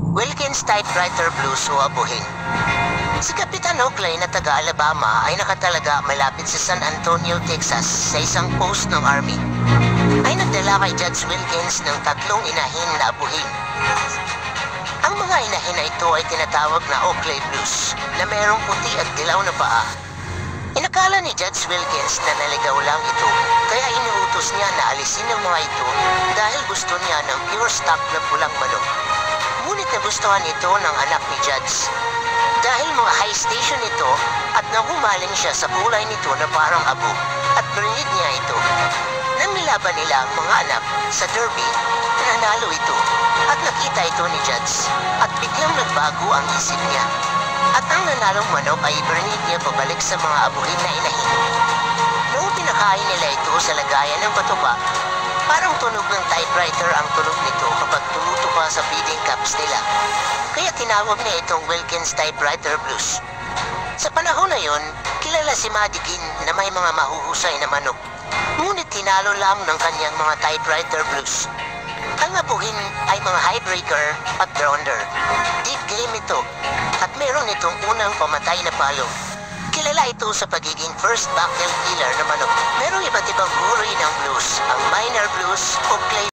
Wilkins Typewriter Blues o abuhin. Si Kapitan Oakley na taga-Alabama ay nakatalaga malapit sa San Antonio, Texas sa isang post ng Army. Ay nagdala kay Judge Wilkins ng 3 inahin na abuhin. Ang mga inahin na ito ay tinatawag na Oakley Blues na mayroong puti at dilaw na paa. Inakala ni Judge Wilkins na naligaw lang ito, kaya inuutos niya na alisin ang mga ito dahil gusto niya ng pure stock na pulang manok. Ngunit nagustuhan ito ng anak ni Judge. Dahil mga high station ito at nahumaling siya sa kulay nito na parang abo at brinid niya ito. Nang nilaban nila ang mga anak sa derby, nanalo ito at nakita ito ni Judge at biglang nagbago ang isip niya. At ang nanalong manok ay brinid niya pabalik sa mga abuhin na inahin. Noong pinakain nila ito sa lagayan ng patupa, parang tunog ng typewriter ang tunog nito kapag tumutupa sa feeding cups nila. Kaya tinawag niya itong Wilkins Typewriter Blues. Sa panahon na yon, kilala si Madigan na may mga mahuhusay na manok. Ngunit tinalo lang ng kanyang mga typewriter blues. Ang abuhin ay mga highbreaker at grounder. Deep game ito at meron itong unang pamatay na palo. Kilala ito sa pagiging first buckle killer na manok. Merong iba't ibang uri ng blues, ang minor blues o clay